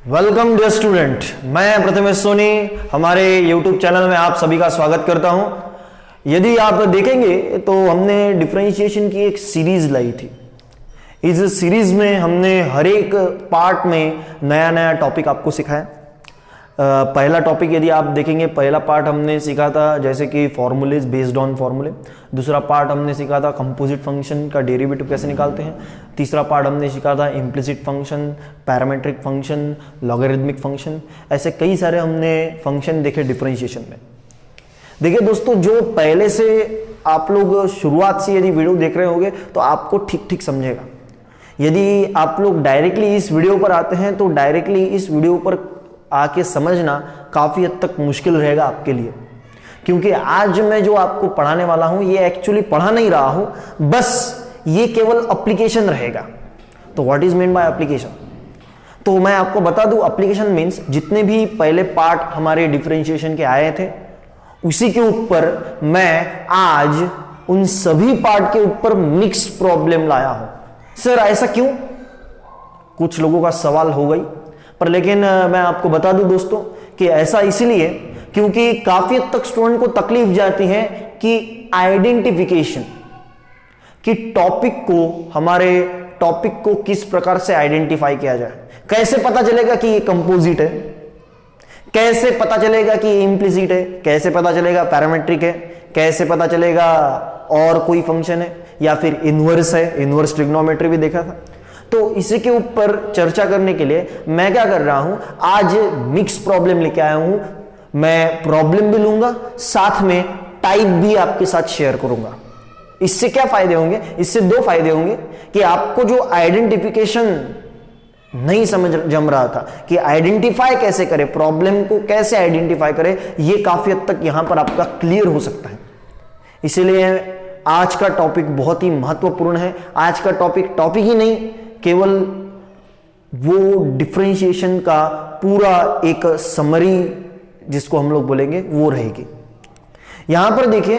Welcome dear student, मैं प्रथमेश सोनी हमारे YouTube channel में आप सभी का स्वागत करता हूं। यदि आप देखेंगे तो हमने डिफरेंशिएशन की एक सीरीज लाई थी। इस सीरीज में हमने हर एक पार्ट में नया नया टॉपिक आपको सिखाया। पहला टॉपिक यदि आप देखेंगे, पहला पार्ट हमने सीखा था जैसे कि फॉर्मूलेज बेस्ड ऑन फॉर्मूले। दूसरा पार्ट हमने सीखा था कंपोजिट फंक्शन का डेरिवेटिव कैसे निकालते हैं। तीसरा पार्ट हमने सीखा था implicit function, parametric function, logarithmic function. ऐसे कई सारे हमने फंक्शन देखे डिफरेंशिएशन में। देखिए दोस्तों, जो पहले से आप लोग शुरुआत से यदि वीडियो देख रहे होंगे तो आपको ठीक ठीक समझेगा। यदि आप लोग डायरेक्टली इस वीडियो पर आते हैं तो डायरेक्टली इस वीडियो पर आके समझना काफी हद तक मुश्किल रहेगा आपके लिए, क्योंकि आज मैं जो आपको पढ़ाने वाला हूं ये एक्चुअली पढ़ा नहीं रहा हूं, बस ये केवल एप्लीकेशन रहेगा। तो what is mean by application? तो मैं आपको बता दूं, एप्लीकेशन मीन्स जितने भी पहले पार्ट हमारे डिफरेंशिएशन के आए थे उसी के ऊपर मैं आज उन सभी पार्ट के ऊपर मिक्स प्रॉब्लम लाया हूं। सर ऐसा क्यों? कुछ लोगों का सवाल हो गई, पर लेकिन मैं आपको बता दूं दोस्तों कि ऐसा इसलिए क्योंकि काफी हद तक स्टूडेंट को तकलीफ जाती है कि आइडेंटिफिकेशन कि हमारे टॉपिक को किस प्रकार से आइडेंटिफाई किया जाए। कैसे पता चलेगा कि ये कंपोजिट है, कैसे पता चलेगा कि ये इंप्लिसिट है, कैसे पता चलेगा पैरामेट्रिक है, कैसे पता चलेगा और कोई फंक्शन है या फिर इनवर्स है। इनवर्स ट्रिग्नोमेट्री भी देखा था। तो इसी के ऊपर चर्चा करने के लिए मैं क्या कर रहा हूं, आज मिक्स प्रॉब्लम लेके आया हूं। मैं प्रॉब्लम भी लूंगा, साथ में टाइप भी आपके साथ शेयर करूंगा। इससे क्या फायदे होंगे? इससे दो फायदे होंगे कि आपको जो आइडेंटिफिकेशन नहीं समझ जम रहा था कि आइडेंटिफाई कैसे करें, प्रॉब्लम को कैसे आइडेंटिफाई करें, यह काफी हद तक यहां पर आपका क्लियर हो सकता है। इसीलिए आज का टॉपिक बहुत ही महत्वपूर्ण है। आज का टॉपिक ही नहीं, केवल वो डिफरेंशिएशन का पूरा एक समरी जिसको हम लोग बोलेंगे वो रहेगी। यहां पर देखिए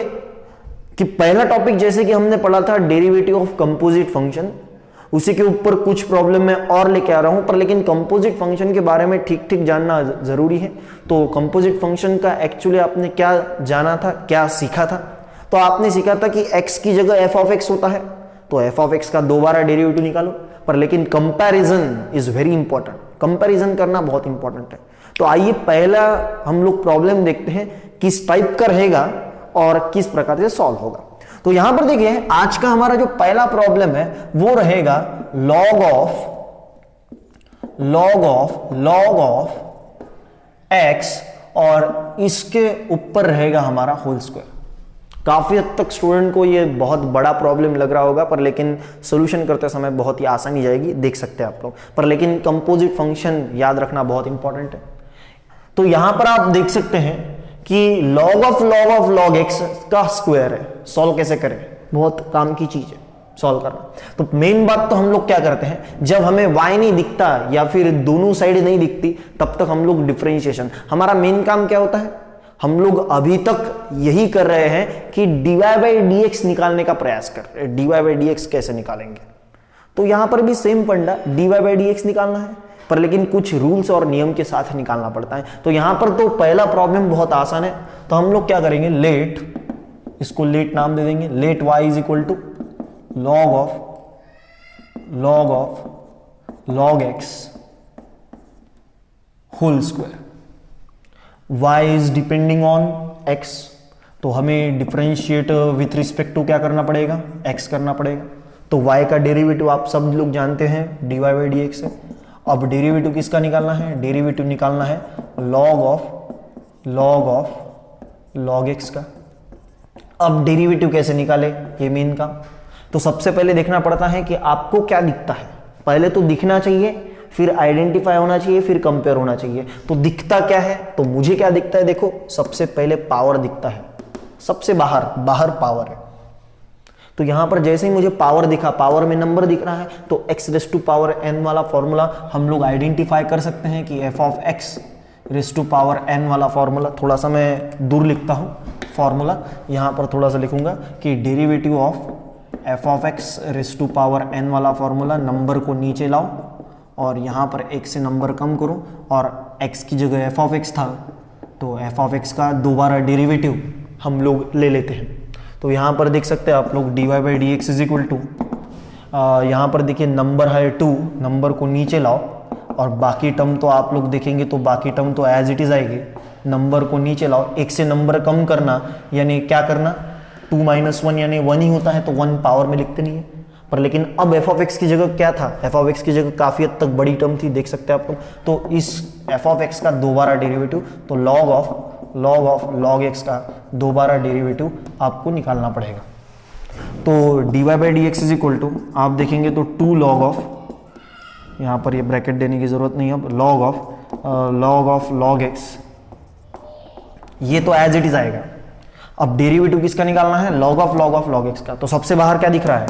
कि पहला टॉपिक जैसे कि हमने पढ़ा था डेरिवेटिव ऑफ कंपोजिट फंक्शन, उसी के ऊपर कुछ प्रॉब्लम मैं और लेके आ रहा हूं। पर लेकिन कंपोजिट फंक्शन के बारे में ठीक ठीक जानना जरूरी है। तो कंपोजिट फंक्शन का एक्चुअली आपने क्या जाना था, क्या सीखा था? तो आपने सीखा था कि x की जगह f ऑफ x होता है, तो f ऑफ x का दोबारा डेरिवेटिव निकालो। पर लेकिन comparison is very important, comparison करना बहुत इंपॉर्टेंट है। तो आइए पहला हम लोग प्रॉब्लम देखते हैं किस टाइप का रहेगा और किस प्रकार से सॉल्व होगा। तो यहां पर देखिए आज का हमारा जो पहला प्रॉब्लम है वो रहेगा log ऑफ x और इसके ऊपर रहेगा हमारा होल स्क्वायर। काफी हद तक स्टूडेंट को ये बहुत बड़ा प्रॉब्लम लग रहा होगा, पर लेकिन सॉल्यूशन करते समय बहुत ही आसानी जाएगी, देख सकते हैं आप लोग। पर लेकिन कंपोजिट फंक्शन याद रखना बहुत इंपॉर्टेंट है। तो यहां पर आप देख सकते हैं कि log ऑफ x का स्क्वायर है। सॉल्व कैसे करें? बहुत काम की चीज है सॉल्व करना। तो मेन बात तो हम लोग क्या करते हैं, जब हमें y नहीं दिखता या फिर दोनों साइड नहीं दिखती तब तक हम लोग डिफरेंशिएशन, हमारा मेन काम क्या होता है, हम लोग अभी तक यही कर रहे हैं कि dy बाई dx निकालने का प्रयास कर रहे हैं। dy बाई dx कैसे निकालेंगे? तो यहां पर भी सेम फंडा, dy बाई dx निकालना है, पर लेकिन कुछ रूल्स और नियम के साथ निकालना पड़ता है। तो यहां पर तो पहला प्रॉब्लम बहुत आसान है। तो हम लोग क्या करेंगे, इसको लेट नाम दे देंगे। Let y is equal to log of x whole square. y is depending on x, तो हमें डिफरेंशिएट विथ रिस्पेक्ट टू क्या करना पड़ेगा, x करना पड़ेगा। तो y का डेरिवेटिव आप सब लोग जानते हैं dy बाई dx है। अब डेरिवेटिव किसका निकालना है? डेरिवेटिव निकालना है log ऑफ x का। अब डेरिवेटिव कैसे निकाले, ये मेन काम। तो सबसे पहले देखना पड़ता है कि आपको क्या दिखता है। पहले तो दिखना चाहिए, फिर आइडेंटिफाई होना चाहिए, फिर कंपेयर होना चाहिए। तो दिखता क्या है? तो मुझे क्या दिखता है, देखो सबसे पहले पावर दिखता है, सबसे बाहर पावर है। तो यहां पर जैसे ही मुझे पावर दिखा, पावर में नंबर दिख रहा है, तो x raise to power n वाला फॉर्मूला हम लोग आइडेंटिफाई कर सकते हैं कि f of x raise to power n वाला फॉर्मूला, थोड़ा सा मैं दूर लिखता हूं फॉर्मूला, यहां पर थोड़ा सा लिखूंगा कि derivative of f of x raise to power n वाला फॉर्मूला, नंबर को नीचे लाओ और यहाँ पर x से नंबर कम करो और x की जगह f ऑफ x था, तो f ऑफ x का दोबारा डेरिवेटिव हम लोग ले लेते हैं। तो यहाँ पर देख सकते हैं आप लोग dy by D x is equal to, यहाँ पर देखिए नंबर है 2, नंबर को नीचे लाओ और बाकी टर्म तो आप लोग देखेंगे तो बाकी टर्म तो एज इट इज आएगी। नंबर को नीचे लाओ, एक से नंबर कम करना यानी क्या करना, 2 - 1 यानी 1 ही होता है, तो 1 पावर में लिखते नहीं है। पर लेकिन अब f ऑफ x की जगह क्या था, f ऑफ x की जगह काफ़ी हद तक बड़ी टर्म थी, देख सकते हैं आप लोग। तो इस f ऑफ x का दोबारा डेरिवेटिव, तो log ऑफ log x का दोबारा डेरिवेटिव आपको निकालना पड़ेगा। तो dy by D x is equal to, आप देखेंगे तो 2 log ऑफ, यहाँ पर ये ब्रैकेट देने की ज़रूरत नहीं है, अब log ऑफ log x, ये तो एज इट इज आएगा। अब डेरिवेटिव किसका निकालना है, log ऑफ log x का। तो सबसे बाहर क्या दिख रहा है,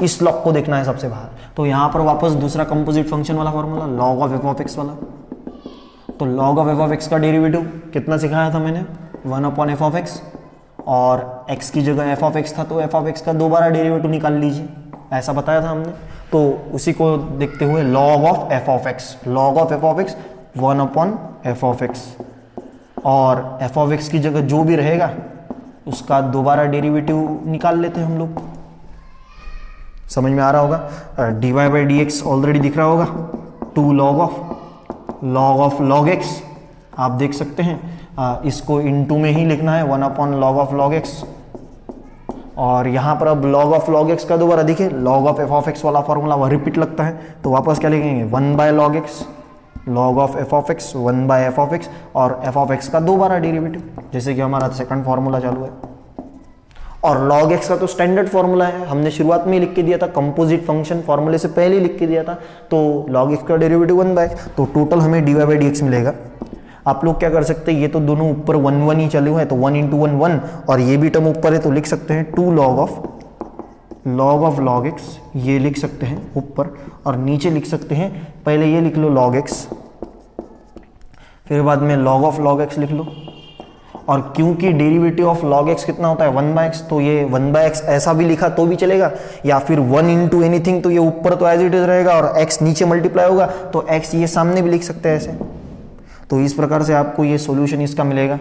इस log को देखना है सबसे बाहर। तो यहाँ पर वापस दूसरा कंपोजिट फंक्शन वाला formula, log of f of x वाला। तो log of f of x का डेरिवेटिव कितना सिखाया था मैंने, 1/f ऑफ x, और x की जगह f ऑफ x था तो f ऑफ x का दोबारा डेरिवेटिव निकाल लीजिए, ऐसा बताया था हमने। तो उसी को देखते हुए log of f of x 1/f of x, और f ऑफ x की जगह जो भी रहेगा उसका दोबारा डेरिवेटिव निकाल लेते हैं हम लोग। समझ में आ रहा होगा, dy by D x already दिख रहा होगा, 2 log ऑफ log x, आप देख सकते हैं इसको इनटू में ही लिखना है, 1/log ऑफ log x। और यहाँ पर अब log ऑफ log x का दोबारा देखिए, log of f of x वाला फॉर्मूला वह रिपीट लगता है, तो वापस क्या लिखेंगे, 1/log x, log of f of x 1/f of x, और f ऑफ x का दोबारा डेरिवेटिव, जैसे कि हमारा सेकंड फॉर्मूला चालू है। और log x का तो स्टैंडर्ड फॉर्मूला है, हमने शुरुआत में ही लिख के दिया था, कंपोजिट फंक्शन फॉर्मूले से पहले ही लिख के दिया था। तो log x का डेरिवेटिव 1/x, तो टोटल हमें dy बाई डी एक्स मिलेगा। आप लोग क्या कर सकते हैं, ये तो दोनों ऊपर 1 ही चले हुए हैं, तो 1 × 1 1, और ये भी टर्म ऊपर है तो लिख सकते हैं 2 log ऑफ log x, ये लिख सकते हैं ऊपर, और नीचे लिख सकते हैं, पहले ये लिख लो log x, फिर बाद में log ऑफ log x लिख लो। और क्योंकि डेरिवेटिव ऑफ log x कितना होता है 1/x, तो ये 1/x ऐसा भी लिखा तो भी चलेगा, या फिर 1 × एनीथिंग, तो ये ऊपर तो एज इट इज रहेगा और x नीचे मल्टीप्लाई होगा, तो x ये सामने भी लिख सकते हैं ऐसे। तो इस प्रकार से आपको ये सॉल्यूशन इसका मिलेगा,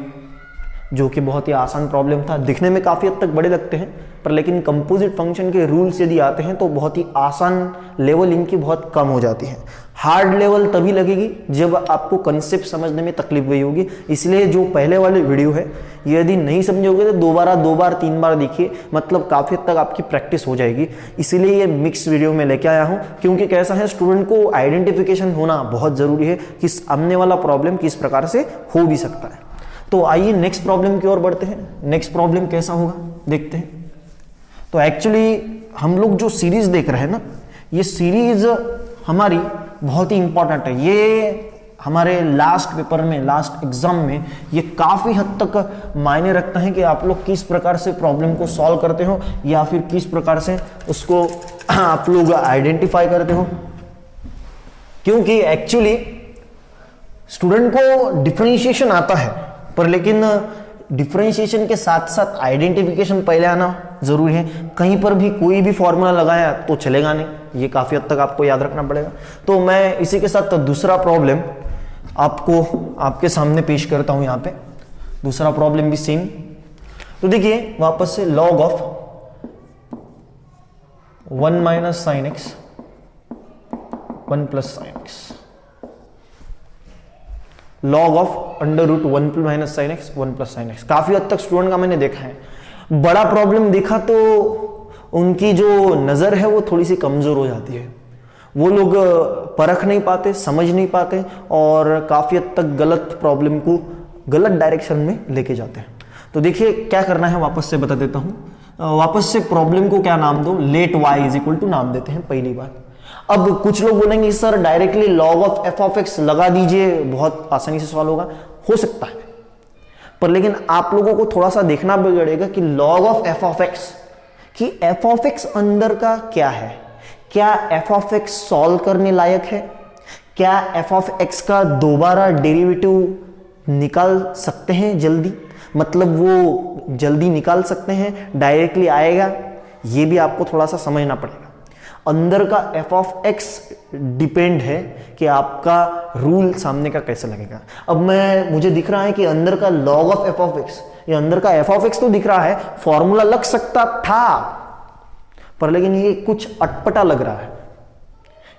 जो कि बहुत ही आसान प्रॉब्लम था। दिखने में काफ़ी हद तक बड़े लगते हैं, पर लेकिन कंपोजिट फंक्शन के रूल्स यदि आते हैं तो बहुत ही आसान लेवल इनकी बहुत कम हो जाती है। हार्ड लेवल तभी लगेगी जब आपको कंसेप्ट समझने में तकलीफ हुई होगी। इसलिए जो पहले वाले वीडियो है, ये यदि नहीं समझोगे तो 2 बार 3 बार देखिए, मतलब काफ़ी हद तक आपकी प्रैक्टिस हो जाएगी। इसीलिए ये मिक्स वीडियो में लेके आया हूँ, क्योंकि कैसा है, स्टूडेंट को आइडेंटिफिकेशन होना बहुत ज़रूरी है कि सामने वाला प्रॉब्लम किस प्रकार से हो भी सकता है। तो आइए नेक्स्ट प्रॉब्लम की ओर बढ़ते हैं। नेक्स्ट प्रॉब्लम कैसा होगा देखते हैं। तो एक्चुअली हम लोग जो सीरीज देख रहे हैं ना, ये सीरीज हमारी बहुत ही इंपॉर्टेंट है। ये हमारे लास्ट पेपर में, लास्ट एग्जाम में ये काफ़ी हद तक मायने रखता है कि आप लोग किस प्रकार से प्रॉब्लम को सॉल्व करते हो, या फिर किस प्रकार से उसको आप लोग आइडेंटिफाई करते हो। क्योंकि एक्चुअली स्टूडेंट को डिफरेंशिएशन आता है, पर लेकिन डिफरेंशिएशन के साथ साथ आइडेंटिफिकेशन पहले आना जरूरी है। कहीं पर भी कोई भी फॉर्मूला लगाया तो चलेगा नहीं, ये काफ़ी हद तक आपको याद रखना पड़ेगा। तो मैं इसी के साथ दूसरा प्रॉब्लम आपको आपके सामने पेश करता हूं। यहाँ पे दूसरा प्रॉब्लम भी सेम। तो देखिए वापस से log of 1 - sin x 1 + sin x, log of √1 - sin x 1 + sin x। काफी हद तक स्टूडेंट का मैंने देखा है, बड़ा प्रॉब्लम देखा तो उनकी जो नजर है वो थोड़ी सी कमजोर हो जाती है, वो लोग परख नहीं पाते, समझ नहीं पाते, और काफी हद तक गलत प्रॉब्लम को गलत डायरेक्शन में लेके जाते हैं। तो देखिए क्या करना है, वापस से बता देता हूं। वापस से प्रॉब्लम को क्या नाम दो, लेट y = नाम देते हैं पहली बार। अब कुछ लोग बोलेंगे sir directly log of f of x लगा दीजिए, बहुत आसानी से सॉल्व होगा। हो सकता है, पर लेकिन आप लोगों को थोड़ा सा देखना पड़ेगा कि log of f of x, कि f ऑफ x अंदर का क्या है, क्या f ऑफ x सॉल्व करने लायक है, क्या f ऑफ x का दोबारा डेरिवेटिव निकाल सकते हैं जल्दी, मतलब वो जल्दी निकाल सकते हैं, डायरेक्टली आएगा, ये भी आपको थोड़ा सा समझना पड़ेगा। अंदर का एफ ऑफ एक्स डिपेंड है कि आपका रूल सामने का कैसे लगेगा। अब मुझे दिख रहा है कि अंदर का log of F of x, ये अंदर का एफ ऑफ एक्स तो दिख रहा है, फॉर्मूला लग सकता था पर लेकिन ये कुछ अटपटा लग रहा है,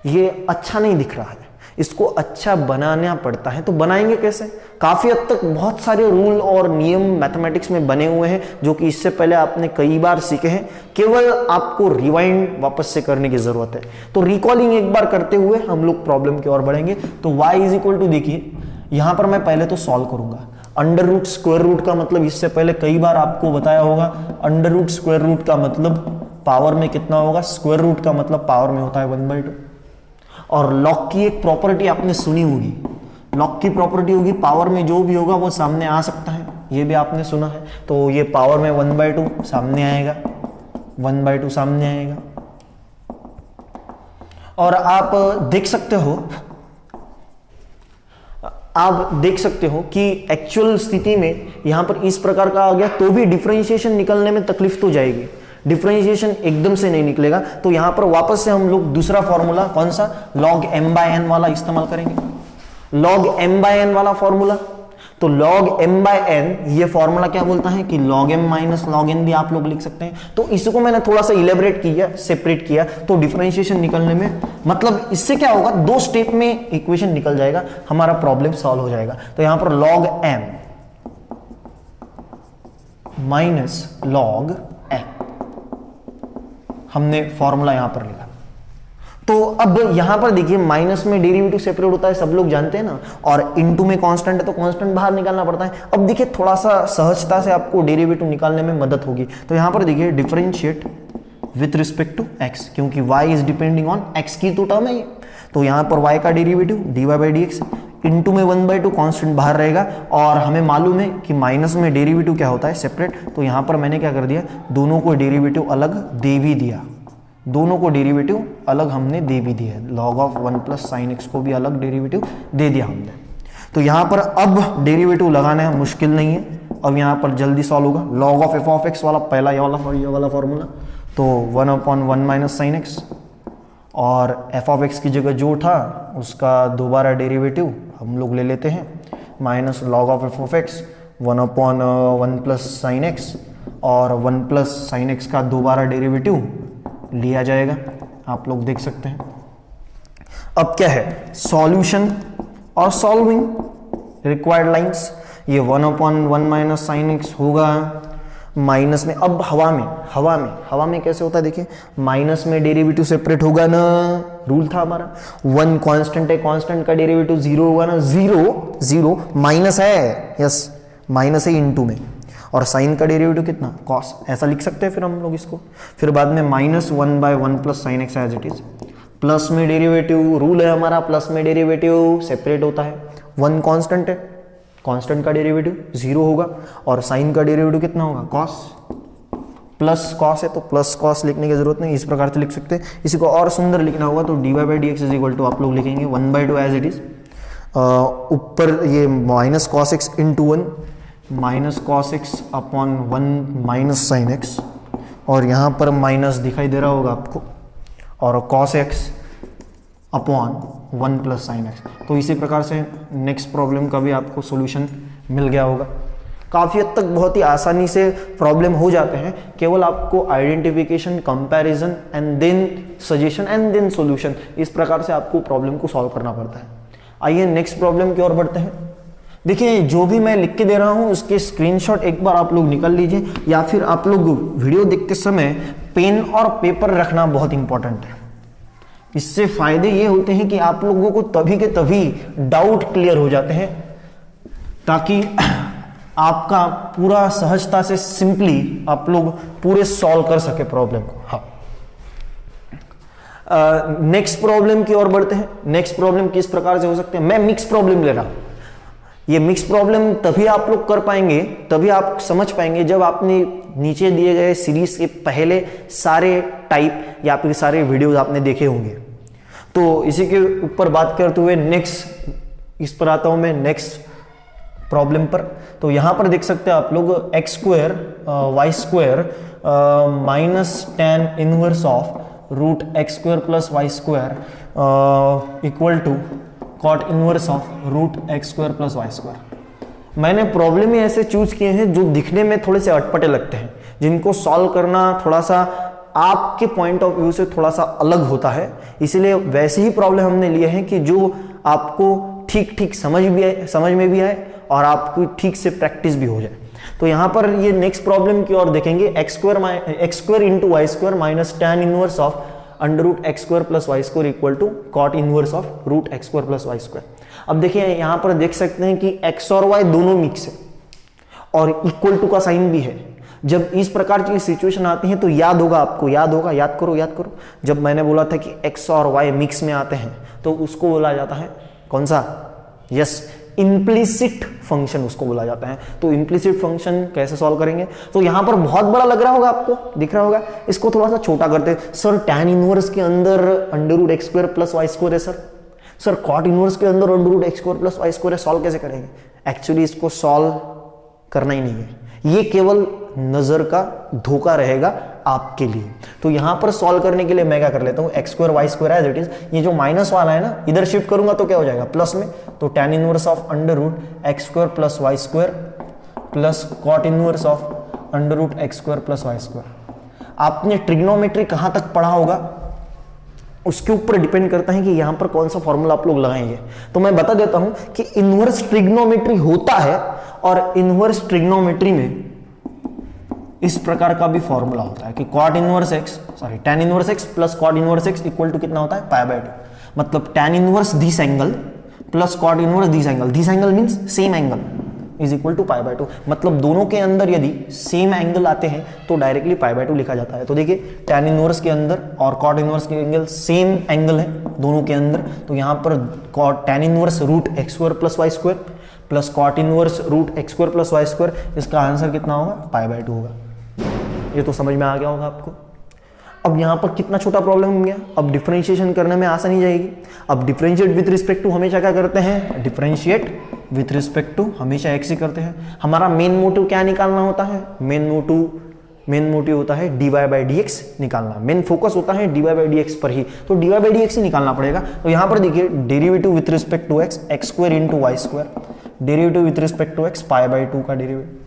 ये अच्छा नहीं दिख रहा है, इसको अच्छा बनाना पड़ता है। तो बनाएंगे कैसे? काफी हद तक बहुत सारे रूल और नियम मैथमेटिक्स में बने हुए हैं जो कि इससे पहले आपने कई बार सीखे हैं, केवल आपको रिवाइंड वापस से करने की जरूरत है। तो रिकॉलिंग एक बार करते हुए हम लोग प्रॉब्लम की ओर बढ़ेंगे। तो y इज इक्वल टू, देखिए यहां पर मैं पहले तो सॉल्व करूंगा। अंडर रूट स्क्वायर रूट का मतलब इससे पहले कई बार आपको बताया होगा, अंडर रूट स्क्वायर रूट का मतलब पावर में कितना होगा, स्क्वायर रूट का मतलब पावर में होता है 1/2। और लॉग की एक प्रॉपर्टी आपने सुनी होगी, लॉग की प्रॉपर्टी होगी पावर में जो भी होगा वो सामने आ सकता है, ये भी आपने सुना है। तो ये पावर में 1/2 सामने आएगा, 1/2 सामने आएगा। और आप देख सकते हो कि एक्चुअल स्थिति में यहां पर इस प्रकार का आ गया तो भी डिफरेंशिएशन निकलने में तकलीफ तो जाएगी, डिफरेंशिएशन एकदम से नहीं निकलेगा। तो यहां पर वापस से हम लोग दूसरा फॉर्मूला कौन सा, log m/n वाला इस्तेमाल करेंगे, log m/n वाला फॉर्मूला। तो log m/n ये फॉर्मूला क्या बोलता है कि log m minus log n भी आप लोग लिख सकते हैं। तो इसको मैंने थोड़ा सा इलेबरेट किया, सेपरेट किया, तो डिफरेंशिएशन निकलने में मतलब इससे क्या होगा, 2 स्टेप में इक्वेशन निकल जाएगा, हमारा प्रॉब्लम सॉल्व हो जाएगा। तो यहां पर log m minus log n हमने फॉर्मूला यहां पर लिखा। तो अब यहां पर देखिए माइनस में डेरिवेटिव सेपरेट होता है, सब लोग जानते हैं ना, और इनटू में कांस्टेंट है तो कांस्टेंट बाहर निकालना पड़ता है। अब देखिए थोड़ा सा सहजता से आपको डेरिवेटिव निकालने में मदद होगी। तो यहां पर देखिए differentiate with respect to x, क्योंकि y is depending on x की तो टर्म है ये। तो यहां पर y का डेरिवेटिव dy/dx इनटू में 1/2 कांस्टेंट बाहर रहेगा, और हमें मालूम है कि माइनस में डेरिवेटिव क्या होता है, सेपरेट। तो यहां पर मैंने क्या कर दिया, दोनों को डेरिवेटिव अलग दे भी दिया, दोनों को डेरिवेटिव अलग हमने दे भी दिया, log of 1 plus sine x को भी अलग डेरिवेटिव दे दिया हमने। तो यहां पर अब डेरिवेटिव लगाना मुश्किल नहीं है, अब यहां पर जल्दी सॉल्व होगा। log of F of x वाला पहला ये वाला फॉर्मूला, तो 1/1 माइनस साइन एक्स, और एफ ऑफ एक्स की जगह जो था उसका दोबारा डेरिवेटिव हम लोग ले लेते हैं, minus log of F of x 1/1 plus sine x, और 1 प्लस साइन एक्स का दोबारा डेरिवेटिव लिया जाएगा, आप लोग देख सकते हैं। अब क्या है, सॉल्यूशन और सॉल्विंग रिक्वायर्ड लाइंस, ये 1/1 माइनस साइन एक्स होगा माइनस में। अब हवा में कैसे होता है, देखिए माइनस में डेरिवेटिव सेपरेट होगा ना, रूल था हमारा, 1 कांस्टेंट है, कांस्टेंट का डेरिवेटिव 0 होगा ना, 0 माइनस है, यस माइनस है इनटू में, और साइन का डेरिवेटिव कितना, कॉस, ऐसा लिख सकते हैं फिर हम लोग इसको। फिर बाद में -1/1 plus sine X as it is, plus में डेरिवेटिव, रूल है हमारा प्लस में डेरिवेटिव सेपरेट होता है, 1 कांस्टेंट है, कांस्टेंट का डेरिवेटिव 0 होगा, और साइन का डेरिवेटिव कितना होगा, कॉस, प्लस कॉस है तो प्लस कॉस लिखने की जरूरत नहीं, इस प्रकार से लिख सकते हैं। इसी को और सुंदर लिखना होगा तो dy/dx इज इक्वल टू आप लोग लिखेंगे 1/2 एज इट इज, ऊपर ये minus cos x into 1 minus cos x upon 1 minus sine x, और यहाँ पर माइनस दिखाई दे रहा होगा आपको, और cos x upon 1 plus sine x. तो इसी प्रकार से नेक्स्ट प्रॉब्लम का भी आपको सॉल्यूशन मिल गया होगा। काफ़ी हद तक बहुत ही आसानी से प्रॉब्लम हो जाते हैं, केवल आपको identification, comparison and then suggestion and then solution, इस प्रकार से आपको प्रॉब्लम को सॉल्व करना पड़ता है। आइए नेक्स्ट प्रॉब्लम की ओर बढ़ते हैं। देखिए जो भी मैं लिख के दे रहा हूं उसके स्क्रीनशॉट एक बार आप लोग निकाल लीजिए, या फिर आप लोग वीडियो देखते समय पेन और पेपर रखना बहुत इंपॉर्टेंट है। इससे फायदे ये होते हैं कि आप लोगों को तभी के तभी डाउट क्लियर हो जाते हैं, ताकि आपका पूरा सहजता से सिंपली आप लोग पूरे सॉल्व कर सके प्रॉब्लम को। हाँ, नेक्स्ट प्रॉब्लम की ओर बढ़ते हैं। नेक्स्ट प्रॉब्लम किस प्रकार से हो सकते हैं, मैं मिक्स प्रॉब्लम ले रहा हूं। ये मिक्स प्रॉब्लम तभी आप लोग कर पाएंगे, तभी आप समझ पाएंगे जब आपने नीचे दिए गए सीरीज के पहले सारे टाइप या फिर सारे वीडियोज आपने देखे होंगे। तो इसी के ऊपर बात करते हुए नेक्स्ट इस पर आता हूं मैं, नेक्स्ट प्रॉब्लम पर। तो यहां पर देख सकते हैं आप लोग x² y² minus tan inverse of root X square plus Y square equal to cot inverse of root X square plus Y square. मैंने प्रॉब्लम ही ऐसे चूज किए हैं जो दिखने में थोड़े से अटपटे लगते हैं, जिनको सॉल्व करना थोड़ा सा आपके पॉइंट ऑफ व्यू से थोड़ा सा अलग होता है, इसीलिए वैसे ही प्रॉब्लम हमने लिए हैं कि जो आपको ठीक ठीक समझ में भी आए और आपकी ठीक से प्रैक्टिस भी हो जाए। तो यहां पर ये नेक्स्ट प्रॉब्लम की ओर देखेंगे, X square into Y square minus tan inverse of under root X square plus Y square equal to cot inverse of root X square plus Y square. अब देखिए यहां पर देख सकते हैं कि एक्स और वाई दोनों मिक्स है और इक्वल टू का साइन भी है। जब इस प्रकार की सिचुएशन आती है तो याद होगा आपको, याद करो जब मैंने बोला था कि एक्स और वाई मिक्स में आते हैं तो उसको बोला जाता है कौन सा, यस, इम्प्लिसिट फंक्शन उसको बोला जाता है। तो इम्प्लिसिट फंक्शन कैसे सॉल्व करेंगे, तो यहां पर बहुत बड़ा लग रहा होगा आपको, दिख रहा होगा, इसको थोड़ा सा छोटा करते हैं। सर टैन इनवर्स के अंदर under root X square plus Y square है सर कॉट इनवर्स के अंदर under root X square plus Y square है, सॉल्व कैसे करेंगे। एक्चुअली इसको सॉल्व करना ही नहीं है, ये केवल नजर का धोखा रहेगा आपके लिए। तो यहां पर सॉल्व करने के लिए मैं क्या कर लेता हूं, X square Y square as it is, ये जो माइनस वाला है ना इधर शिफ्ट करूंगा तो क्या हो जाएगा प्लस में, तो tan inverse of under root X square plus Y square plus cot inverse of under root X square plus Y square. आपने ट्रिग्नोमेट्री कहां तक पढ़ा होगा उसके ऊपर डिपेंड करता है कि यहां पर कौन सा फॉर्मूला आप लोग लगाएंगे। तो मैं बता देता हूं कि इनवर्स ट्रिग्नोमेट्री होता है और इनवर्स ट्रिग्नोमेट्री में इस प्रकार का भी फॉर्मूला होता है कि cot inverse X tan inverse X plus cot inverse X equal to कितना होता है पाई बाय 2। मतलब tan inverse this angle plus cot inverse this angle means same angle is equal to pi by 2। मतलब दोनों के अंदर यदि same angle आते हैं तो डायरेक्टली पाई बाय 2 लिखा जाता है। तो देखिए टैन इनवर्स के अंदर और कॉट इनवर्स के एंगल सेम एंगल है दोनों के अंदर, तो यहां पर cot tan inverse root X square plus Y square plus cot inverse root X square plus Y square, इसका आंसर कितना होगा पाई बाय 2 होगा। ये तो समझ में आ गया होगा आपको। अब यहां पर कितना छोटा प्रॉब्लम हो गया, अब डिफरेंशिएशन करने में आसानी जाएगी। अब डिफरेंशिएट विथ रिस्पेक्ट टू हमेशा क्या करते हैं, डिफरेंशिएट विथ रिस्पेक्ट टू हमेशा एक्स ही करते हैं। हमारा मेन मोटिव क्या निकालना होता है, मेन मोटिव होता है dy बाई डी एक्स निकालना, मेन फोकस होता है dy बाई डी एक्स पर ही, तो dy बाई डी एक्स ही निकालना पड़ेगा। तो यहां पर देखिए derivative with respect to X X square into Y square, derivative with respect to X pi by 2 का डेरिवेटिव,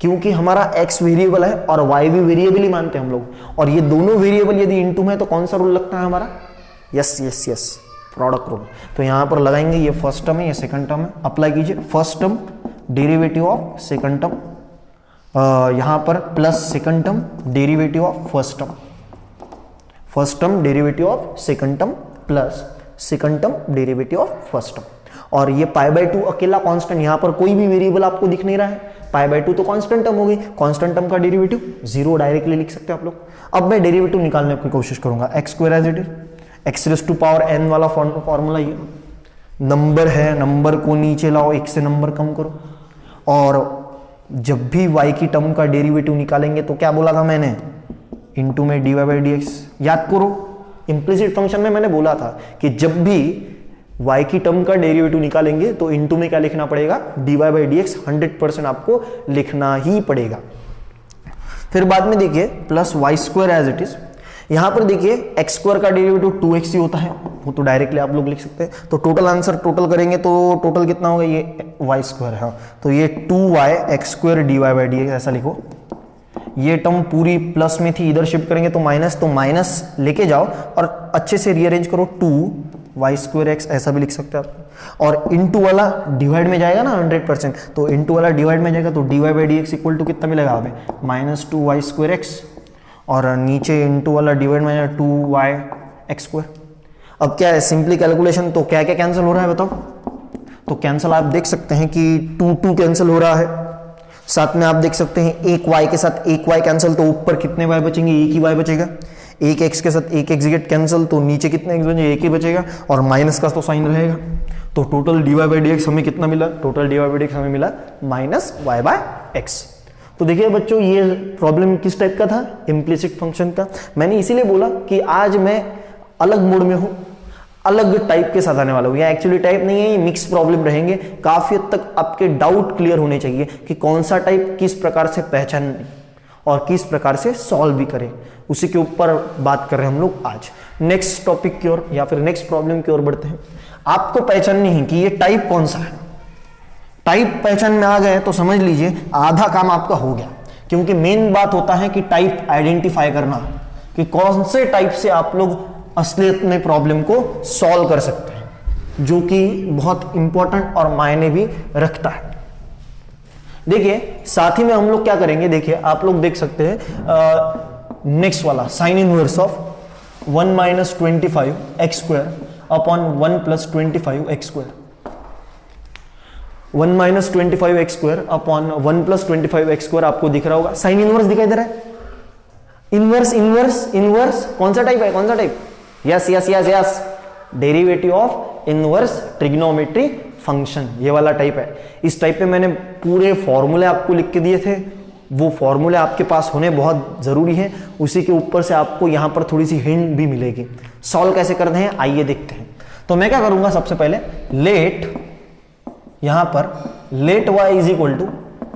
क्योंकि हमारा x वेरिएबल है और y भी वेरिएबल ही मानते हैं हम लोग, और ये दोनों वेरिएबल यदि इनटू में तो कौन सा रूल लगता है हमारा, यस प्रोडक्ट रूल। तो यहां पर लगाएंगे, ये फर्स्ट टर्म है ये सेकंड टर्म है, अप्लाई कीजिए first term derivative of second term, यहां पर plus second term derivative of first term derivative of second term plus second term derivative of first term. और ये पाई बाय 2 अकेला कांस्टेंट, यहां पर कोई भी वेरिएबल आपको दिख नहीं रहा है, पाई बाय 2 तो कांस्टेंट टर्म हो गई, कांस्टेंट टर्म का डेरिवेटिव 0 डायरेक्टली लिख सकते हैं आप लोग। अब मैं डेरिवेटिव निकालने की कोशिश करूंगा, X square as it is, X raise to power n वाला फॉर्मूला, ये नंबर है, नंबर को नीचे लाओ, एक से नंबर कम करो, और जब भी y की टर्म का डेरिवेटिव निकालेंगे तो क्या बोला था मैंने, इनटू में dy बाई डी एक्स। याद करो इंप्लिसिट फंक्शन में मैंने बोला था कि जब भी y की टर्म का डेरिवेटिव निकालेंगे तो इनटू में क्या लिखना पड़ेगा, dy बाई डी एक्स 100% आपको लिखना ही पड़ेगा। फिर बाद में देखिए plus Y square as it is, यहां पर देखिए एक्स स्क्वायर का डेरिवेटिव 2x ही होता है, वो तो डायरेक्टली आप लोग लिख सकते हैं। तो टोटल आंसर टोटल करेंगे तो टोटल कितना होगा, ये वाई स्क्वायर है, तो ये 2y X square D Y by D X, ऐसा लिखो। ये टर्म पूरी प्लस में थी, इधर शिफ्ट करेंगे तो माइनस लेके जाओ और अच्छे से रीअरेंज करो, 2y स्क्वायर एक्स ऐसा भी लिख सकते हैं आप। और इनटू वाला डिवाइड में जाएगा ना 100%, तो इनटू वाला डिवाइड में जाएगा तो dy by D X equal to कितना मिलेगा हमें, -2y स्क्वायर एक्स, और नीचे इनटू वाला डिवाइड में जाएगा 2y एक्स स्क्वायर। अब क्या है, सिंपली कैलकुलेशन, तो क्या क्या कैंसिल हो रहा है बताओ, तो कैंसिल आप देख सकते हैं कि 2 कैंसिल हो रहा है, साथ में आप देख सकते हैं एक y के साथ एक y कैंसिल, तो ऊपर कितने y बचेंगे, एक ही y बचेगा। एक x के साथ एक x गेट कैंसिल, तो नीचे कितने x बचेंगे, एक ही बचेगा, और माइनस का तो साइन रहेगा। तो total dy by D x हमें कितना मिला, total dy by D x हमें मिला -y बाय एक्स। तो देखिए बच्चों ये प्रॉब्लम किस टाइप का था, इम्प्लिसिट फंक्शन का। मैंने इसीलिए बोला कि आज मैं अलग मोड में हूं, अलग टाइप के साथ आने वाला हूं। ये एक्चुअली टाइप नहीं है, ये मिक्स प्रॉब्लम रहेंगे। काफी हद तक आपके डाउट क्लियर होने चाहिए कि कौन सा टाइप किस प्रकार से पहचान, और किस प्रकार से सॉल्व भी करें, उसी के ऊपर बात कर रहे हैं हम लोग आज। नेक्स्ट टॉपिक की ओर या फिर नेक्स्ट प्रॉब्लम की ओर बढ़ते हैं। आपको पहचाननी है कि ये टाइप कौन सा है। टाइप पहचान में आ गए तो समझ लीजिए आधा काम आपका हो गया, क्योंकि मेन बात होता है कि टाइप आइडेंटिफाई करना, कि कौन से टाइप से आप लोग असलियत में प्रॉब्लम को सॉल्व कर सकते हैं, जो कि बहुत इंपॉर्टेंट और मायने भी रखता है। देखिए साथ ही में हम लोग क्या करेंगे, देखिए आप लोग देख सकते हैं नेक्स्ट वाला sign inverse of 1 minus 25 X square upon 1 plus 25 X square. 1 minus 25 X square upon 1 plus 25 X square आपको दिख रहा होगा। साइन इनवर्स दिखाई दे रहा है। इनवर्स इनवर्स इनवर्स कौन सा टाइप है, कौन सा type? Yes yes yes yes, derivative of inverse trigonometry function, ये वाला टाइप है। इस टाइप पे मैंने पूरे फॉर्मूले आपको लिख के दिए थे, वो फॉर्मूले आपके पास होने बहुत जरूरी है। उसी के ऊपर से आपको यहां पर थोड़ी सी हिंट भी मिलेगी। सॉल्व कैसे करते हैं आइए देखते हैं। तो मैं क्या करूंगा, सबसे पहले लेट यहां पर let y is equal to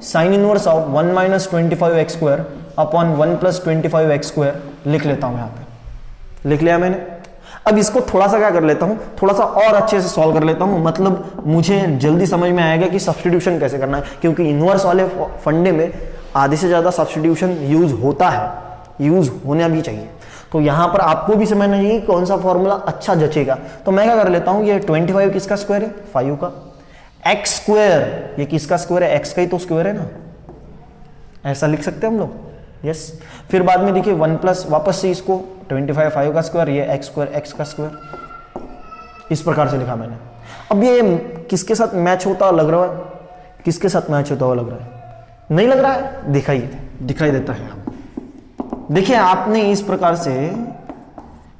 sine inverse of 1 minus 25 X square upon 1 plus 25 X square लिख लेता हूं। यहां पे लिख लिया मैंने। अब इसको थोड़ा सा क्या कर लेता हूं, थोड़ा सा और अच्छे से सॉल्व कर लेता हूं, मतलब मुझे जल्दी समझ में आएगा कि सब्स्टिट्यूशन कैसे करना है, क्योंकि इनवर्स वाले फंडे में आधे से ज्यादा सब्स्टिट्यूशन यूज होता है, यूज होना भी चाहिए। तो यहां पर आपको भी समझना चाहिए कौन सा फॉर्मूला अच्छा जचेगा। तो मैं क्या कर लेता हूं, ये 25 किसका स्क्वायर है, 5 का, एक्स स्क्वायर ये किसका स्क्वायर है, एक्स का ही तो स्क्वायर है ना, ऐसा लिख सकते हैं हम लोग। यस फिर बाद में देखिए 1 प्लस वापस से इसको 25 5 का स्क्वायर, ये एक्स स्क्वायर एक्स का स्क्वायर, इस प्रकार से लिखा मैंने। अब ये किसके साथ मैच होता लग रहा है, किसके साथ मैच होता हुआ लग रहा है, नहीं लग रहा है, दिखाई देता है। देखिए आपने इस प्रकार से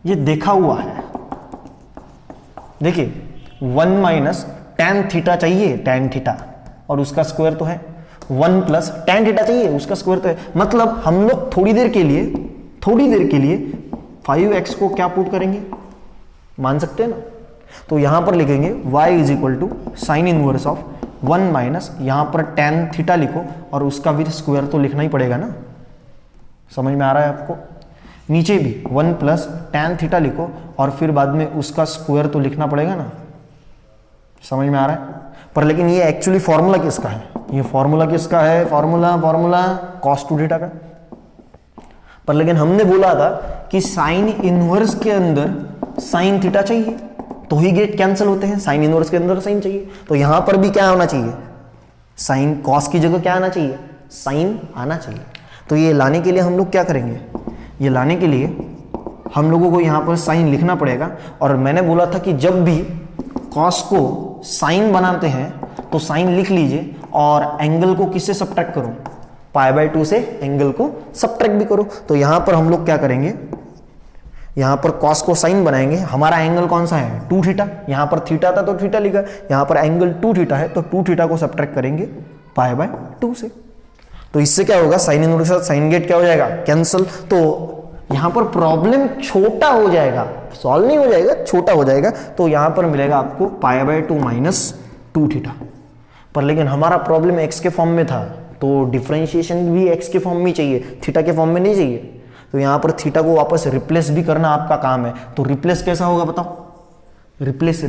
ये देखा हुआ है। देखिए 1 माइनस tan थीटा चाहिए, tan थीटा, और उसका स्क्वायर तो है 1 प्लस tan थीटा चाहिए, उसका स्क्वायर तो है। मतलब हम लोग थोड़ी देर के लिए 5x को क्या पुट करेंगे, मान सकते हैं ना। तो यहां पर लिखेंगे y is equal to sine inverse of 1 minus, यहां पर tan थीटा लिखो और उसका भी स्क्वायर तो लिखना ही पड़ेगा ना, समझ में आ रहा है आपको। नीचे भी 1 प्लस tan थीटा लिखो और फिर बाद में उसका स्क्वायर तो लिखना पड़ेगा ना, समझ में आ रहा है। पर लेकिन ये एक्चुअली फॉर्मूला किसका है, ये फॉर्मूला किसका है, फॉर्मूला cos 2 थीटा का। पर लेकिन हमने बोला था कि साइन इनवर्स के अंदर साइन थीटा चाहिए तो ही गेट कैंसिल होते हैं, साइन इनवर्स के अंदर साइन चाहिए। तो यहां पर भी क्या होना चाहिए, साइन, कॉस की जगह क्या आना चाहिए, साइन आना चाहिए। तो ये लाने के लिए हम लोग क्या करेंगे, ये लाने के लिए हम लोगों को यहां पर साइन लिखना पड़ेगा। और मैंने बोला था कि जब भी कॉस को साइन बनाते हैं तो साइन लिख लीजिए और एंगल को किससे सब्ट्रैक्ट करो, π/2 से एंगल को सब्ट्रैक्ट भी करो। तो यहां पर हम लोग क्या करेंगे, यहां पर कॉस को साइन बनाएंगे, हमारा एंगल कौन सा है 2 थीटा, यहां पर थीटा था तो थीटा लिखा, यहां पर एंगल 2 थीटा है तो 2 थीटा को सब्ट्रैक्ट करेंगे π/2 से। तो इससे क्या होगा, साइन इनवर्स के साथ साइन गेट क्या हो जाएगा, कैंसिल। तो यहां पर प्रॉब्लम छोटा हो जाएगा, सॉल्व नहीं हो जाएगा, छोटा हो जाएगा। तो यहां पर मिलेगा आपको π/2 माइनस 2 थीटा। पर लेकिन हमारा प्रॉब्लम एक्स के फॉर्म में था तो डिफरेंशिएशन भी एक्स के फॉर्म में चाहिए, थीटा के फॉर्म में नहीं चाहिए। तो यहां पर थीटा को वापस रिप्लेस भी करना आपका काम है। तो रिप्लेस कैसा होगा बताओ, रिप्लेस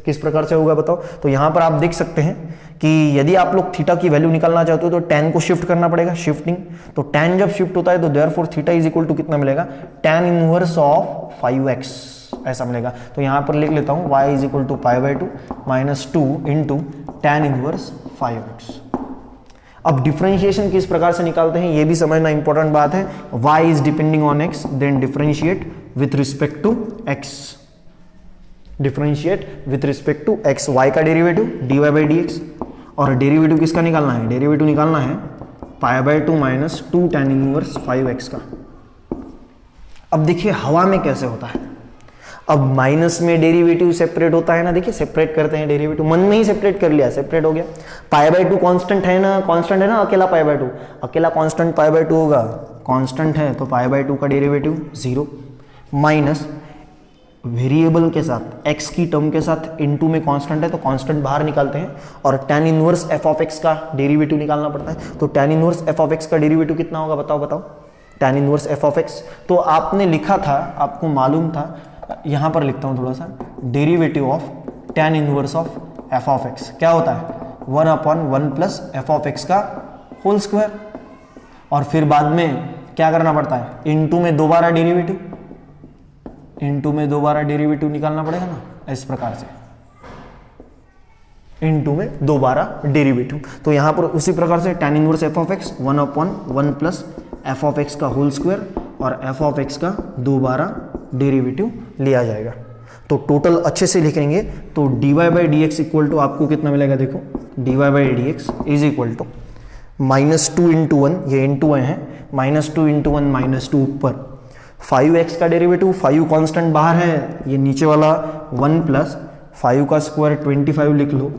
किस प्रकार से होगा बताओ। तो यहां पर आप देख सकते हैं कि यदि आप लोग थीटा की वैल्यू निकालना चाहते हो तो tan को शिफ्ट करना पड़ेगा, शिफ्टिंग। तो tan जब शिफ्ट होता है तो therefore theta is equal to कितना मिलेगा, tan इनवर्स ऑफ 5x ऐसा मिलेगा। तो यहां पर लिख लेता हूं y is equal to π/2 minus 2 into tan inverse 5x। अब डिफरेंशिएशन किस प्रकार से निकालते हैं ये भी समझना इंपॉर्टेंट बात है। y is depending on x, then differentiate with respect to x, differentiate with respect to x, y का डेरिवेटिव dy/dx। और डेरिवेटिव किसका निकालना है, डेरिवेटिव निकालना है π/2 माइनस 2 tan इनवर्स 5x का। अब देखिए हवा में कैसे होता है, अब माइनस में डेरिवेटिव सेपरेट होता है ना, देखिए सेपरेट करते हैं डेरिवेटिव, मन में ही सेपरेट कर लिया, सेपरेट हो गया। π/2 कांस्टेंट है ना, कांस्टेंट है ना, अकेला π/2, अकेला कांस्टेंट π/2 होगा, कांस्टेंट है तो π/2 का डेरिवेटिव 0 माइनस वेरिएबल के साथ x की टर्म के साथ इनटू में कांस्टेंट है तो कांस्टेंट बाहर निकालते हैं और tan inverse f of x का डेरिवेटिव निकालना पड़ता है। तो tan inverse f of x का डेरिवेटिव कितना होगा बताओ बताओ। tan inverse f of x तो आपने लिखा था, आपको मालूम था, यहां पर लिखता हूं थोड़ा सा, derivative of tan inverse of f of x क्या होता है 1/1 प्लस f ऑफ x का होल स्क्वायर। और फिर बाद में क्या करना पड़ता है, इनटू में दोबारा डेरिवेटिव, इनटू में दोबारा डेरिवेटिव निकालना पड़ेगा ना इस प्रकार से, इनटू में दोबारा डेरिवेटिव। तो यहां पर उसी प्रकार से tan inverse f of x 1/1 plus f of x का होल स्क्वायर और f ऑफ x का दोबारा डेरिवेटिव लिया जाएगा। तो टोटल अच्छे से लिखेंगे तो dy by D X equal to आपको कितना मिलेगा, देखो dy by D x is equal to -2 into 1, ये इंटू है, -2 इंटू 1 -2 ऊपर 5x का डेरिवेटिव, 5 कांस्टेंट बाहर है, ये नीचे वाला 1 प्लस 5 का स्क्वायर 25 लिख लो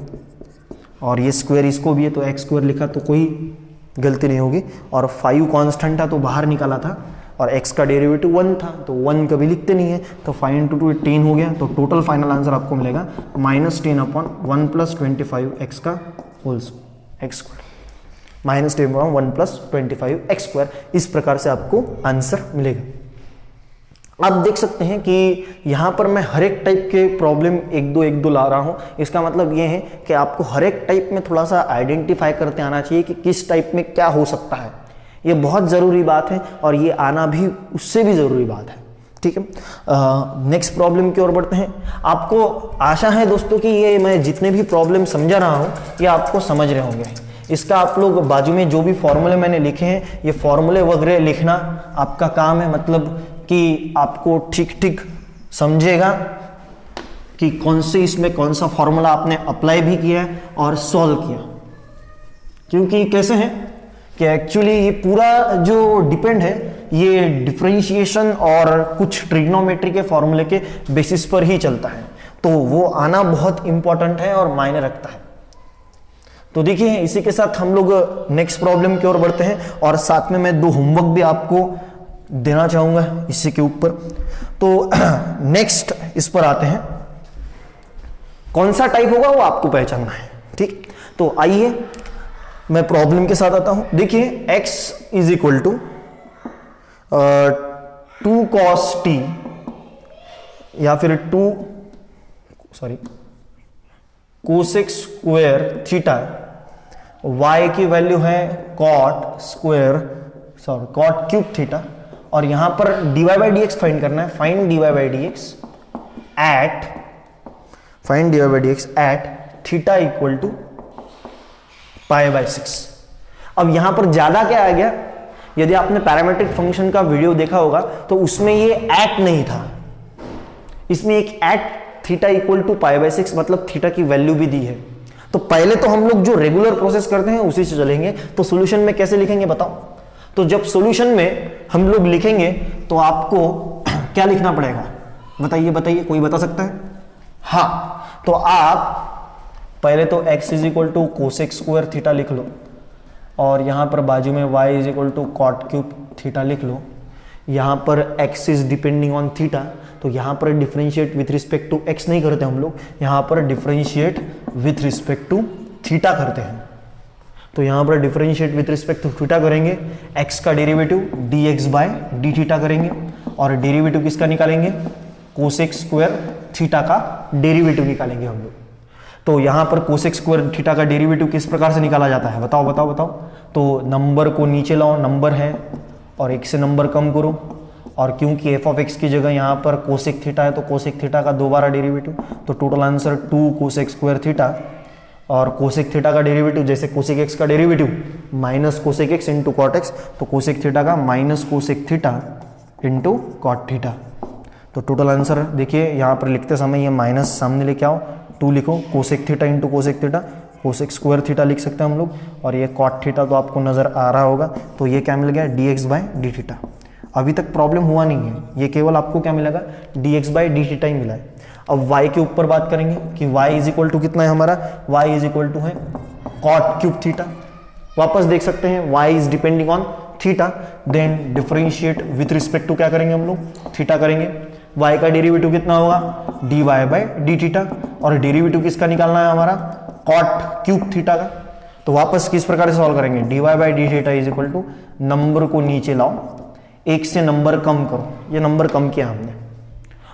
और ये स्क्वायर इसको भी है तो x स्क्वायर लिखा तो कोई गलती नहीं होगी। और 5 कांस्टेंट था तो बाहर निकाला था और x का डेरिवेटिव 1 था तो 1 कभी लिखते नहीं है तो 5 इंटू 2 10 हो गया। तो टोटल फाइनल आंसर आपको मिलेगा -10/1 प्लस 25 x का whole x square, -10/1 plus 25 x square. इस प्रकार से आपको आंसर मिलेगा। आप देख सकते हैं कि यहाँ पर मैं हर एक टाइप के प्रॉब्लम एक दो ला रहा हूँ। इसका मतलब ये है कि आपको हर एक टाइप में थोड़ा सा आइडेंटिफाई करते आना चाहिए कि किस टाइप में क्या हो सकता है। ये बहुत ज़रूरी बात है और ये आना भी उससे भी ज़रूरी बात है। ठीक है, नेक्स्ट प्रॉब्लम की ओर बढ़ते हैं। आपको आशा है दोस्तों कि ये मैं जितने भी प्रॉब्लम समझा रहा हूँ ये आपको समझ रहे होंगे। इसका आप लोग बाजू में जो भी फॉर्मूले मैंने लिखे हैं ये फॉर्मूले वगैरह लिखना आपका काम है, मतलब कि आपको ठीक ठीक समझेगा कि कौन से इसमें कौन सा फॉर्मूला आपने अप्लाई भी किया है और सॉल्व किया। क्योंकि कैसे है कि एक्चुअली ये पूरा जो डिपेंड है ये डिफरेंशिएशन और कुछ ट्रिग्नोमेट्री के फॉर्मूले के बेसिस पर ही चलता है, तो वो आना बहुत इंपॉर्टेंट है और मायने रखता है। तो देखिए इसी के साथ हम लोग नेक्स्ट प्रॉब्लम की ओर बढ़ते हैं और साथ में मैं 2 होमवर्क भी आपको देना चाहूंगा इसी के ऊपर। तो नेक्स्ट इस पर आते हैं, कौन सा टाइप होगा वो आपको पहचानना है। ठीक, तो आइए मैं प्रॉब्लम के साथ आता हूं। देखिए x is equal to 2 cos t या फिर cosec स्क्वायर थीटा, y की वैल्यू है cot क्यूब थीटा और यहां पर dy by D x find करना है। Find dy by D x at theta equal to π/6। अब यहां पर ज्यादा क्या आ गया, यदि आपने पैरामेट्रिक फंक्शन का वीडियो देखा होगा तो उसमें ये एट नहीं था, इसमें एक एट थीटा इक्वल टू π/6 मतलब थीटा की वैल्यू भी दी है। तो पहले तो हम लोग जो रेगुलर प्रोसेस करते हैं उसी से चलेंगे। तो सॉल्यूशन में कैसे लिखेंगे बताओ। तो जब सॉल्यूशन में हम लोग लिखेंगे तो आपको क्या लिखना पड़ेगा बताइए, कोई बता सकता है? हाँ, तो आप पहले तो x is equal to cosec square theta लिख लो और यहां पर बाजू में y is equal to cot cube theta लिख लो। यहां पर x is depending on theta, तो यहां पर differentiate with respect to x नहीं करते हम लोग, यहां पर differentiate with respect to theta करते हैं। तो यहां पर differentiate with respect to theta करेंगे, x का derivative dx by D theta करेंगे और डेरिवेटिव किसका निकालेंगे, कोसेक स्क्वायर थीटा का डेरिवेटिव निकालेंगे हम लोग। तो यहां पर कोसेक स्क्वायर थीटा का डेरिवेटिव किस प्रकार से निकाला जाता है बताओ। तो नंबर को नीचे लाओ, नंबर है और एक से नंबर कम करो और क्योंकि f ऑफ x की जगह यहाँ पर कोसेक थीटा है तो कोसेक थीटा का दोबारा डेरिवेटिव, तो total answer 2 cosec square theta और कोसेक थीटा का डेरिवेटिव जैसे कोसेक x का derivative minus cosec x into cot X, तो कोसेक थीटा का minus cosec theta into cot theta. तो टोटल आंसर देखिए यहाँ पर लिखते समय ये माइनस सामने लेके आओ, 2 लिखो, cosec theta into cosec theta, cosec square theta लिख सकते हैं हम लोग और ये कॉट थीटा तो आपको नजर आ रहा होगा। तो ये क्या मिल गया, dx बाय डी थीटा। अभी तक प्रॉब्लम हुआ नहीं है, ये केवल आपको क्या मिलेगा, dx बाय डी थीटा ही मिला है। अब y के ऊपर बात करेंगे कि y इज इक्वल टू कितना है हमारा, y इज इक्वल टू है कॉट क्यूब थीटा। वापस देख सकते हैं y is depending on theta, then differentiate with respect to क्या करेंगे हम लोग, थीटा करेंगे। y का डेरिवेटिव कितना होगा dy बाई डी थीटा, और डेरिवेटिव किसका निकालना है हमारा कॉट क्यूब थीटा का। तो वापस किस प्रकार से सॉल्व करेंगे, dy by D theta is equal to number को नीचे लाओ, एक से नंबर कम करो, ये नंबर कम किया हमने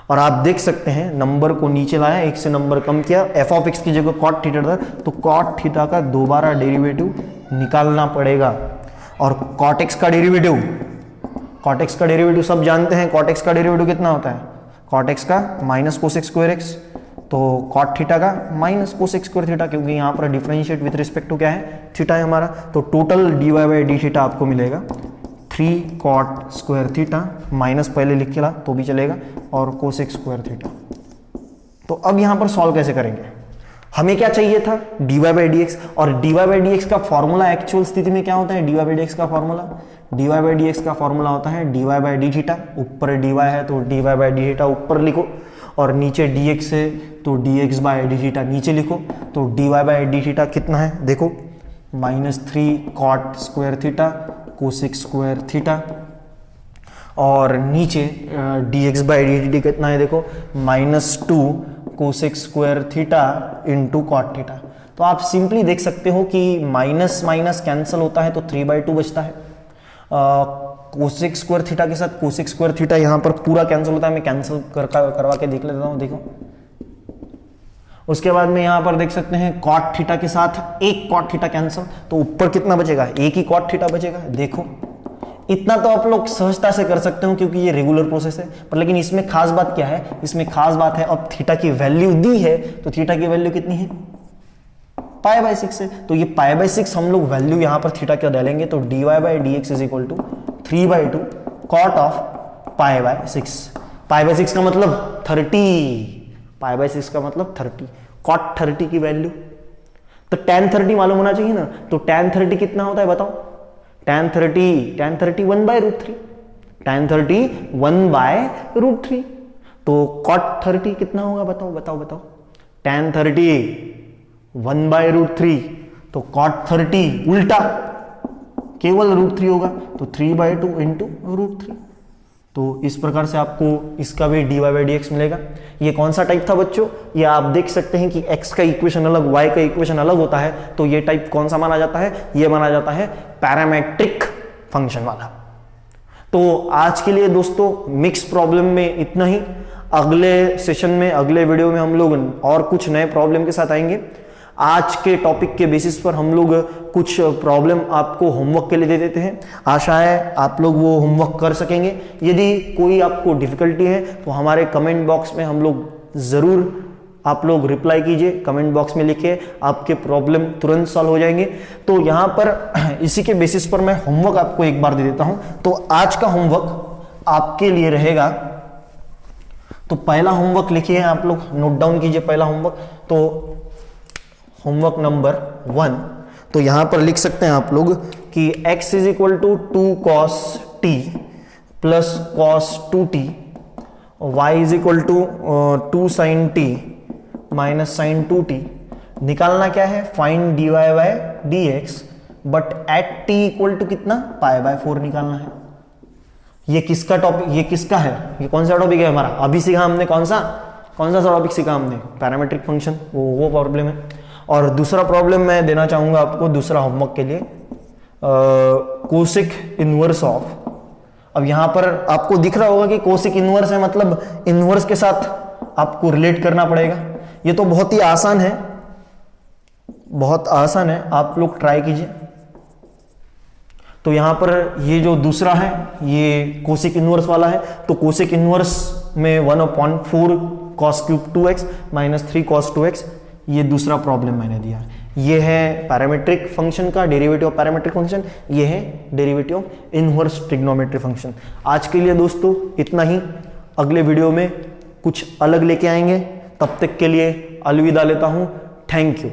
और आप देख सकते हैं नंबर को नीचे लाया, एक से नंबर कम किया, एफ ऑफ एक्स की जगह कॉट थीटा था तो कॉट थीटा का दोबारा डेरिवेटिव निकालना पड़ेगा। और कॉट एक्स का डेरिवेटिव, कॉट एक्स का डेरिवेटिव सब जानते हैं, कॉट एक्स का डेरिवेटिव कितना होता है, कॉट एक्स का माइनस कोसेक स्क्वायर एक्स, तो कॉट थीटा का माइनस कोसेक स्क्वायर थीटा, क्योंकि यहाँ पर डिफरेंशिएट विथ रिस्पेक्ट टू क्या है थीटा है हमारा। तो total dy by D theta आपको मिलेगा 3 कॉट स्क्वायर थीटा, माइनस पहले लिख के ला तो भी चलेगा, और कोसेक स्क्वायर थीटा। तो अब यहाँ पर सॉल्व कैसे करेंगे, हमें क्या चाहिए था dy बाई डी एक्स, और dy बाई डी एक्स का फॉर्मूला एक्चुअल स्थिति में क्या होता है, dy बाई डी एक्स का formula, dy by D x का फॉर्मूला होता है dy बाई डी थीटा, ऊपर dy है तो dy बाई डी थीटा ऊपर लिखो, और नीचे dx है तो dx बाई डी थीटा नीचे लिखो। तो dy बाई डी थीटा कितना है देखो, -3 cot square theta cosec square theta, और नीचे dx बाई डी थीटा कितना है देखो, -2 cosec square theta into cot theta. तो आप सिंपली देख सकते हो कि माइनस माइनस कैंसिल होता है तो 3/2 बचता है। कोसेक स्क्वायर थीटा के साथ कोसेक स्क्वायर थीटा यहाँ पर पूरा कैंसिल होता है, मैं कैंसिल करवा के देख लेता हूँ, देखो। उसके बाद में यहाँ पर देख सकते हैं कॉट थीटा के साथ एक कॉट थीटा कैंसिल, तो ऊपर कितना बचेगा, एक ही कॉट थीटा बचेगा। देखो इतना तो आप लोग सहजता से कर सकते हो क्योंकि ये रेगुलर प्रोसेस है, पर लेकिन इसमें खास बात क्या है, इसमें खास बात है अब थीटा की वैल्यू दी है तो थीटा की वैल्यू कितनी है, π/6 है। तो ये π/6 हम लोग वैल्यू यहाँ पर थीटा क्या डालेंगे, तो dy by D x is equal to 3/2 cot of π/6। π/6 का मतलब 30, π/6 का मतलब 30, कॉट 30 की वैल्यू। तो tan 30 मालूम होना चाहिए ना, तो tan 30 कितना होता है बताओ, tan 30 1/√3, tan 30 1/√3, तो cot 30 कितना होगा बताओ बताओ बताओ, tan 30 1/√3, तो cot 30 उल्टा केवल √3 होगा, तो 3/2 इंटू √3। तो इस प्रकार से आपको इसका भी dy बाई डी एक्स मिलेगा। ये कौन सा टाइप था बच्चों, ये आप देख सकते हैं कि x का इक्वेशन अलग y का इक्वेशन अलग होता है, तो ये टाइप कौन सा माना जाता है, ये माना जाता है पैरामेट्रिक फंक्शन वाला। तो आज के लिए दोस्तों मिक्स प्रॉब्लम में इतना ही, अगले सेशन में अगले वीडियो में हम लोग और कुछ नए प्रॉब्लम के साथ आएंगे। आज के टॉपिक के बेसिस पर हम लोग कुछ प्रॉब्लम आपको होमवर्क के लिए दे देते हैं, आशा है आप लोग वो होमवर्क कर सकेंगे। यदि कोई आपको डिफिकल्टी है तो हमारे कमेंट बॉक्स में हम लोग ज़रूर आप लोग रिप्लाई कीजिए, कमेंट बॉक्स में लिखिए, आपके प्रॉब्लम तुरंत सॉल्व हो जाएंगे। तो यहाँ पर इसी के बेसिस पर मैं होमवर्क आपको एक बार दे देता हूँ। तो आज का होमवर्क आपके लिए रहेगा, तो पहला होमवर्क लिखिए आप लोग, नोट डाउन कीजिए पहला होमवर्क। तो होमवर्क नंबर 1, तो यहां पर लिख सकते हैं आप लोग कि x is equal to 2 cos t plus cos 2t, y is equal to 2 sin t minus sin 2t। निकालना क्या है, find dy by D x, but at t equal to कितना, π/4 निकालना है। ये किसका टॉपिक, ये किसका है, ये कौन सा टॉपिक है हमारा, अभी सीखा हमने, कौन सा टॉपिक सीखा हमने, पैरामेट्रिक फंक्शन, वो प्रॉब्लम है। और दूसरा प्रॉब्लम मैं देना चाहूंगा आपको दूसरा होमवर्क के लिए, कोसिक इनवर्स ऑफ। अब यहां पर आपको दिख रहा होगा कि कोसिक इनवर्स है, मतलब इनवर्स के साथ आपको रिलेट करना पड़ेगा। ये तो बहुत ही आसान है, बहुत आसान है, आप लोग ट्राई कीजिए। तो यहां पर ये जो दूसरा है ये कोसिक इनवर्स वाला है, तो कोसिक इनवर्स में 1/4 cos cube 2x minus 3 cos 2x, ये दूसरा प्रॉब्लम मैंने दिया। ये है पैरामेट्रिक फंक्शन का डेरिवेटिव ऑफ पैरामेट्रिक फंक्शन, ये है derivative of inverse trigonometric function. आज के लिए दोस्तों इतना ही, अगले वीडियो में कुछ अलग लेके आएंगे, तब तक के लिए अलविदा लेता हूं, थैंक यू।